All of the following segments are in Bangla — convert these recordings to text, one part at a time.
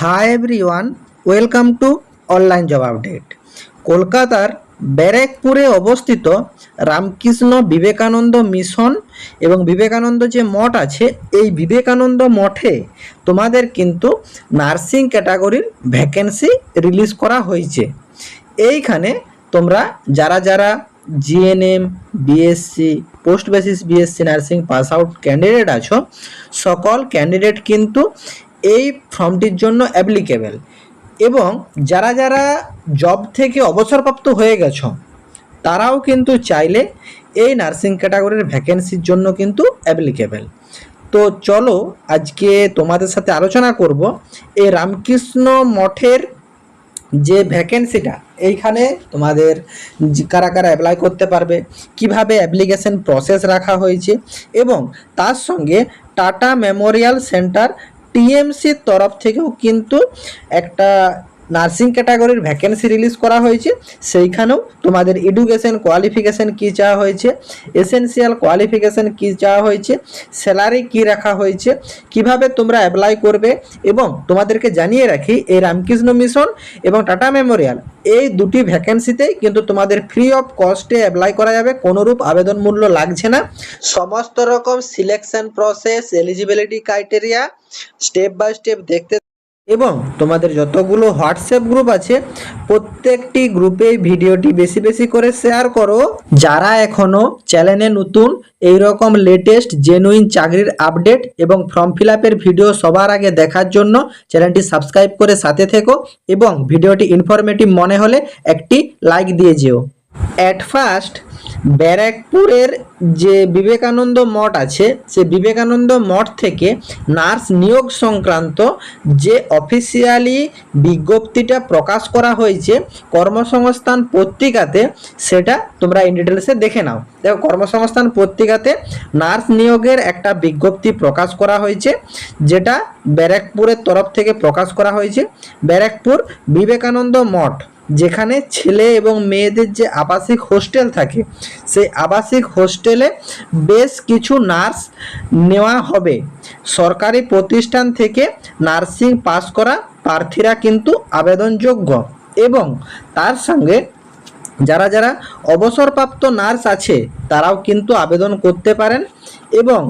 Hi everyone, welcome to online job update. কলকাতার ব্যারাকপুরে অবস্থিত রামকৃষ্ণ বিবেকানন্দ মিশন এবং বিবেকানন্দ যে মঠ আছে, এই বিবেকানন্দ মঠে তোমাদের কিন্তু নার্সিং ক্যাটাগরির ভ্যাকেন্সি রিলিজ করা হয়েছে। এইখানে তোমরা যারা যারা GNM, BSc, post basis BSc nursing pass out candidate আছো, সকল ক্যান্ডিডেট কিন্তু এই ফর্মটির জন্য অ্যাপ্লিকেবল। এবং যারা যারা জব থেকে অবসরপ্রাপ্ত হয়ে গেছো, তারাও কিন্তু চাইলে এই নার্সিং ক্যাটাগরির ভ্যাকেন্সির জন্য কিন্তু অ্যাপ্লিকেবল। তো চলো আজকে তোমাদের সাথে আলোচনা করব এই রামকৃষ্ণ মঠের যে ভ্যাকেন্সিটা, এইখানে তোমাদের কারা কারা অ্যাপ্লাই করতে পারবে, কিভাবে অ্যাপ্লিকেশন প্রসেস রাখা হয়েছে, এবং তার সঙ্গে টাটা মেমোরিয়াল সেন্টার টিএমসির তরফ থেকেও কিন্তু একটা নার্সিং ক্যাটাগরির ভ্যাকেন্সি রিলিজ করা হয়েছে। সেইখানেও তোমাদের এডুকেশন কোয়ালিফিকেশান কী চাওয়া হয়েছে, এসেনশিয়াল কোয়ালিফিকেশান কী চাওয়া হয়েছে, স্যালারি কী রাখা হয়েছে, কিভাবে তোমরা অ্যাপ্লাই করবে। এবং তোমাদেরকে জানিয়ে রাখি, এই রামকৃষ্ণ মিশন এবং টাটা মেমোরিয়াল এই দুটি ভ্যাকেন্সিতেই কিন্তু তোমাদের ফ্রি অফ কস্টে অ্যাপ্লাই করা যাবে, কোনোরূপ আবেদন মূল্য লাগছে না। সমস্ত রকম selection process, eligibility criteria step by step দেখতে, এবং তোমাদের যতগুলো হোয়াটসঅ্যাপ গ্রুপ আছে প্রত্যেকটি গ্রুপে ভিডিওটি বেশি বেশি করে শেয়ার করো। যারা এখনো চ্যানেলে নতুন, এই রকম লেটেস্ট জেনুইন চাকরির আপডেট এবং ফর্ম ফিল আপের ভিডিও সবার আগে দেখার জন্য চ্যানেলটি সাবস্ক্রাইব করে সাথে থেকো, এবং ভিডিওটি ইনফরমেটিভ মনে হলে একটি লাইক দিয়ে যেও। অ্যাট ফার্স্ট ব্যারাকপুরের যে বিবেকানন্দ মঠ আছে, সে বিবেকানন্দ মঠ থেকে নার্স নিয়োগ সংক্রান্ত যে অফিসিয়ালি বিজ্ঞপ্তিটা প্রকাশ করা হয়েছে কর্মসংস্থান পত্রিকাতে, সেটা তোমরা ইন ডিটেলসে দেখে নাও। দেখো, কর্মসংস্থান পত্রিকাতে নার্স নিয়োগের একটা বিজ্ঞপ্তি প্রকাশ করা হয়েছে, যেটা ব্যারাকপুরের তরফ থেকে প্রকাশ করা হয়েছে। ব্যারাকপুর বিবেকানন্দ মঠ, যেখানে ছেলে এবং মেয়েদের যে আবাসিক হোস্টেল থাকে, সেই আবাসিক হোস্টেলে বেশ কিছু নার্স নেওয়া হবে। সরকারি প্রতিষ্ঠান থেকে নার্সিং পাস করা প্রার্থীরা কিন্তু আবেদনযোগ্য, এবং তার সঙ্গে যারা যারা অবসরপ্রাপ্ত নার্স আছে তারাও কিন্তু আবেদন করতে পারেন। এবং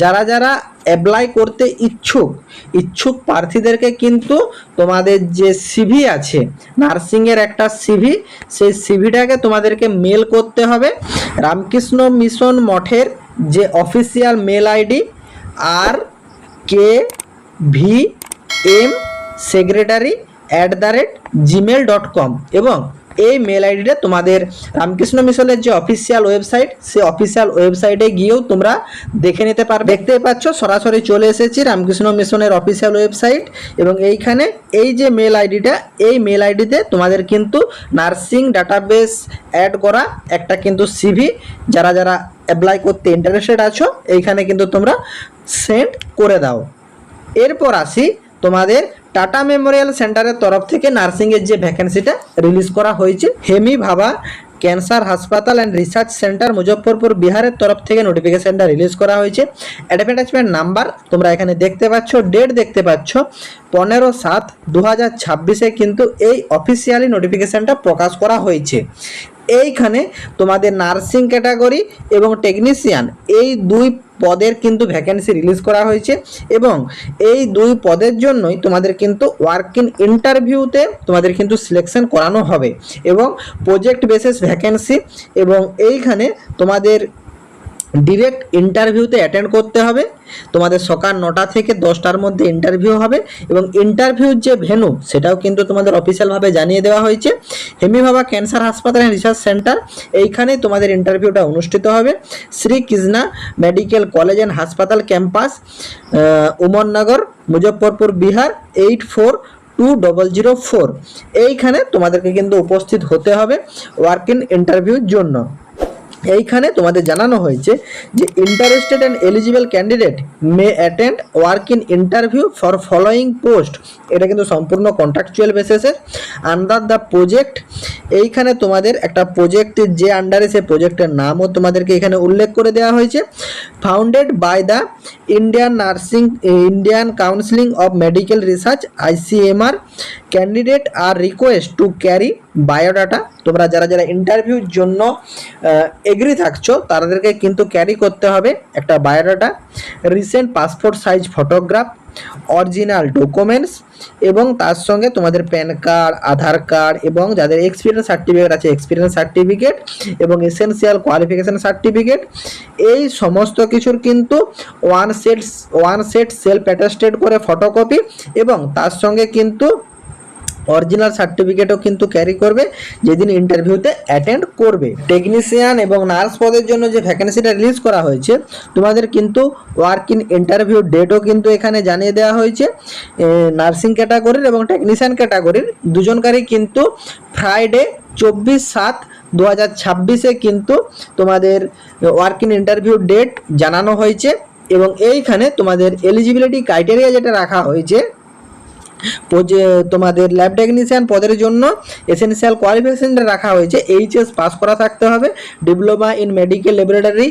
যারা যারা অ্যাপ্লাই করতে ইচ্ছুক প্রার্থীদেরকে কিন্তু তোমাদের যে সিভি আছে, নার্সিংয়ের একটা সিভি, সেই সিভিটাকে তোমাদেরকে মেল করতে হবে রামকৃষ্ণ মিশন মঠের যে official mail ID RKVM secretary@gmail.com, এবং এই মেল আইডিটা তোমাদের রামকৃষ্ণ মিশনের যে অফিসিয়াল ওয়েবসাইট, সেই অফিসিয়াল ওয়েবসাইটে গিয়েও তোমরা দেখে নিতে পারবে। দেখতেই পাচ্ছ সরাসরি চলে এসেছি রামকৃষ্ণ মিশনের অফিসিয়াল ওয়েবসাইট, এবং এইখানে এই যে মেল আইডিটা, এই মেল আইডিতে তোমাদের কিন্তু নার্সিং ডাটাবেস অ্যাড করা একটা কিন্তু সিভি, যারা যারা অ্যাপ্লাই করতে ইন্টারেস্টেড আছো, এইখানে কিন্তু তোমরা সেন্ড করে দাও। এরপর আসি তোমাদের টাটা মেমোরিয়াল সেন্টারের তরফ থেকে নার্সিংয়ের যে ভ্যাকেন্সিটা রিলিজ করা হয়েছে। হেমি ভাবা ক্যান্সার হাসপাতাল অ্যান্ড রিসার্চ সেন্টার মুজফ্ফরপুর বিহারের তরফ থেকে নোটিফিকেশানটা রিলিজ করা হয়েছে। অ্যাডভার্টাইজমেন্ট নাম্বার তোমরা এখানে দেখতে পাচ্ছ, ডেট দেখতে পাচ্ছ 15/7/2026 কিন্তু এই অফিসিয়ালি নোটিফিকেশানটা প্রকাশ করা হয়েছে। এইখানে তোমাদের নার্সিং ক্যাটাগরি এবং টেকনিশিয়ান এই দুই পদের কিন্তু ভ্যাকেন্সি রিলিজ করা হয়েছে, এবং এই দুই পদের জন্যই তোমাদের কিন্তু ওয়ার্ক ইন ইন্টারভিউতে তোমাদের কিন্তু সিলেকশন করানো হবে, এবং প্রজেক্ট বেসিস ভ্যাকেন্সি। এবং এইখানে তোমাদের ডিরেক্ট ইন্টারভিউতে অ্যাটেন্ড করতে হবে। তোমাদের সকাল 9টা থেকে 10টার মধ্যে ইন্টারভিউ হবে, এবং ইন্টারভিউর যে ভেন্যু সেটাও কিন্তু তোমাদের অফিসিয়ালভাবে জানিয়ে দেওয়া হয়েছে। হেমি ভাবা ক্যান্সার হাসপাতাল অ্যান্ড রিসার্চ সেন্টার, এইখানেই তোমাদের ইন্টারভিউটা অনুষ্ঠিত হবে। Shri Krishna medical college and হাসপাতাল ক্যাম্পাস, উমরনগর, মুজফ্ফরপুর, বিহার 842004, এইখানে তোমাদেরকে কিন্তু উপস্থিত হতে হবে ওয়ার্ক ইন ইন্টারভিউর জন্য। এইখানে তোমাদের জানানো হয়েছে যে interested and eligible candidate may attend work in interview for following post. এটা কিন্তু সম্পূর্ণ কন্ট্রাকচুয়াল বেসিসে আন্ডার দ্য প্রজেক্ট। এইখানে তোমাদের একটা প্রজেক্টের যে আন্ডারে সে প্রজেক্টের নামও তোমাদেরকে এখানে উল্লেখ করে দেওয়া হয়েছে। Founded by the Indian Council of Medical Research ICMR। Candidate are request to carry biodata. তোমরা যারা যারা ইন্টারভিউর জন্য এগ্রি থাকছো তাদেরকে কিন্তু ক্যারি করতে হবে একটা biodata, recent passport size photograph, original documents এবং তার সঙ্গে তোমাদের প্যান কার্ড, আধার কার্ড এবং যাদের এক্সপিরিয়েন্স সার্টিফিকেট আছে এক্সপিরিয়েন্স সার্টিফিকেট এবং এসেনশিয়াল কোয়ালিফিকেশন সার্টিফিকেট। এই সমস্ত কিছুর কিন্তু ওয়ান সেট সেলফ অ্যাটাস্টেড করে ফটোকপি এবং তার সঙ্গে কিন্তু অরিজিনাল সার্টিফিকেটও কিন্তু ক্যারি করবে যেদিন ইন্টারভিউতে অ্যাটেন্ড করবে। টেকনিশিয়ান এবং নার্স পদের জন্য যে ভ্যাকেন্সিটা রিলিজ করা হয়েছে তোমাদের কিন্তু ওয়ার্ক ইন ইন্টারভিউ ডেটও কিন্তু এখানে জানিয়ে দেওয়া হয়েছে। নার্সিং ক্যাটাগরির এবং টেকনিশিয়ান ক্যাটাগরির দুজনকারই কিন্তু ফ্রাইডে 24/7/2026 কিন্তু তোমাদের ওয়ার্ক ইন ইন্টারভিউ ডেট জানানো হয়েছে। এবং এইখানে তোমাদের এলিজিবিলিটি ক্রাইটেরিয়া যেটা রাখা হয়েছে তোমাদের ল্যাব টেকনিশিয়ান পদের জন্য এসেনশিয়াল কোয়ালিফিকেশনটা রাখা হয়েছে HS পাস করা থাকতে হবে, diploma in medical laboratory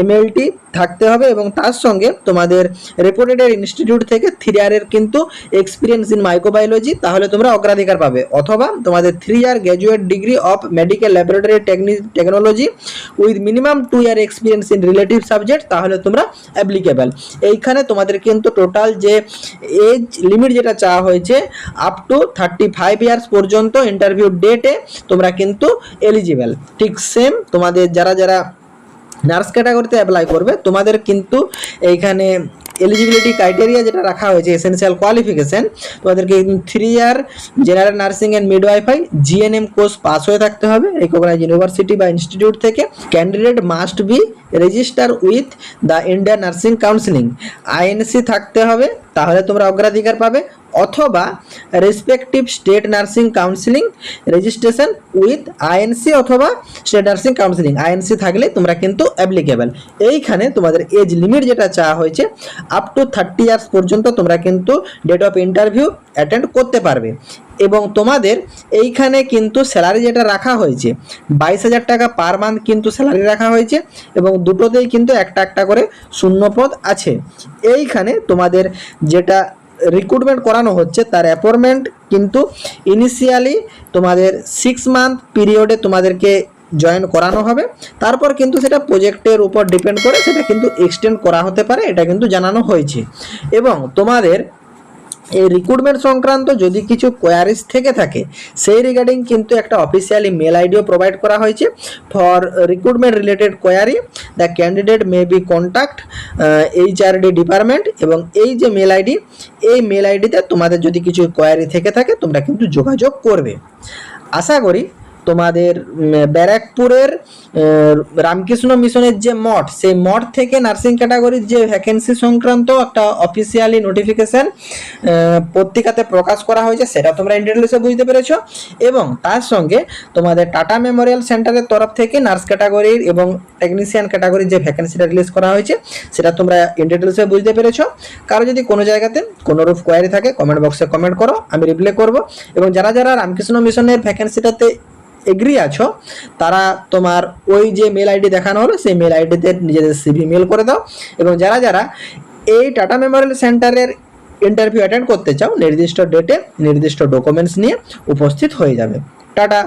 MLT থাকতে হবে এবং তার সঙ্গে তোমাদের রেপুটেড ইনস্টিটিউট থেকে 3 ইয়ারের কিন্তু এক্সপিরিয়েন্স ইন মাইক্রোবায়োলজি, তাহলে তোমরা অগ্রাধিকার পাবে। অথবা তোমাদের 3 year graduate degree of medical laboratory technology with minimum 2 year experience in relative subject, তাহলে তোমরা অ্যাপ্লিকেবল। এইখানে তোমাদের কিন্তু টোটাল যে এজ লিমিট যেটা চাওয়া হয়েছে আপ টু 35 ইয়ার্স পর্যন্ত ইন্টারভিউ ডেটে তোমরা কিন্তু এলিজিবল। ঠিক সেম তোমাদের যারা যারা নার্স ক্যাটাগরিতে অ্যাপ্লাই করবে তোমাদের কিন্তু এইখানে এলিজিবিলিটি ক্রাইটেরিয়া যেটা রাখা হয়েছে এসেনশিয়াল কোয়ালিফিকেশন, তোমাদেরকে 3 year general nursing and midwifery GNM course pass হয়ে থাকতে হবে রিকগনাইজড ইউনিভার্সিটি বা ইনস্টিটিউট থেকে। Candidate must be register with the Indian nursing counselling INC থাকতে হবে, তাহলে তোমরা অগ্রাধিকার পাবে। অথবা respective state nursing counselling registration with INC অথবা স্টেট নার্সিং কাউন্সিলিং INC থাকলে তোমরা কিন্তু অ্যাপ্লিকেবল। এইখানে তোমাদের এজ লিমিট যেটা চাওয়া হয়েছে আপ টু 30 ইয়ার্স পর্যন্ত তোমরা কিন্তু ডেট অফ ইন্টারভিউ অ্যাটেন্ড করতে পারবে। এবং তোমাদের এইখানে কিন্তু স্যালারি যেটা রাখা হয়েছে 22,000 টাকা পার মান্থ কিন্তু স্যালারি রাখা হয়েছে এবং দুটোতেই কিন্তু একটা একটা করে শূন্য পদ আছে। এইখানে তোমাদের যেটা রিক্রুটমেন্ট করানো হচ্ছে তার অ্যাপয়েন্টমেন্ট কিন্তু ইনিশিয়ালি তোমাদের 6 মান্থ পিরিয়ডে তোমাদেরকে জয়েন করানো হবে, তারপর কিন্তু সেটা প্রজেক্টের উপর ডিপেন্ড করে সেটা কিন্তু এক্সটেন্ড করা হতে পারে, এটা কিন্তু জানানো হয়েছে। এবং তোমাদের এই রিক্রুটমেন্ট সংক্রান্ত যদি কিছু কোয়ারিজ থেকে থাকে সেই রিগার্ডিং কিন্তু একটা অফিসিয়ালি মেল আইডিও প্রোভাইড করা হয়েছে। For recruitment related query the candidate may be contact HRD department. এবং এই যে মেল আইডি, এই মেল আইডিতে তোমাদের যদি কিছু কোয়ারি থেকে থাকে তোমরা কিন্তু যোগাযোগ করবে। আশা করি তোমাদের ব্যারাকপুরের রামকৃষ্ণ মিশনের যে মঠ, সেই মঠ থেকে নার্সিং ক্যাটাগরির যে ভ্যাকেন্সি সংক্রান্ত একটা অফিসিয়ালি নোটিফিকেশান পত্রিকাতে প্রকাশ করা হয়েছে সেটা তোমরা ইন্টারভিউতে বুঝতে পেরেছো। এবং তার সঙ্গে তোমাদের টাটা মেমোরিয়াল সেন্টারের তরফ থেকে নার্স ক্যাটাগরির এবং টেকনিশিয়ান ক্যাটাগরির যে ভ্যাকেন্সিটা রিলিজ করা হয়েছে সেটা তোমরা ইন্টারভিউতে বুঝতে পেরেছো। কারো যদি কোনো জায়গাতে কোনোরূপ কোয়ারি থাকে কমেন্ট বক্সে কমেন্ট করো, আমি রিপ্লাই করব। এবং যারা যারা রামকৃষ্ণ মিশনের ভ্যাকেন্সিটাতে এগ্রি আছো তারা তোমার ওই যে মেল আইডি দেখানো হলো সেই মেল আইডিতে নিজেদের CV মেল করে দাও। এবং যারা যারা এই টাটা মেমোরিয়াল সেন্টারের ইন্টারভিউ অ্যাটেন্ড করতে চাও নির্দিষ্ট ডেটে নির্দিষ্ট ডকুমেন্টস নিয়ে উপস্থিত হয়ে যাবে। টাটা।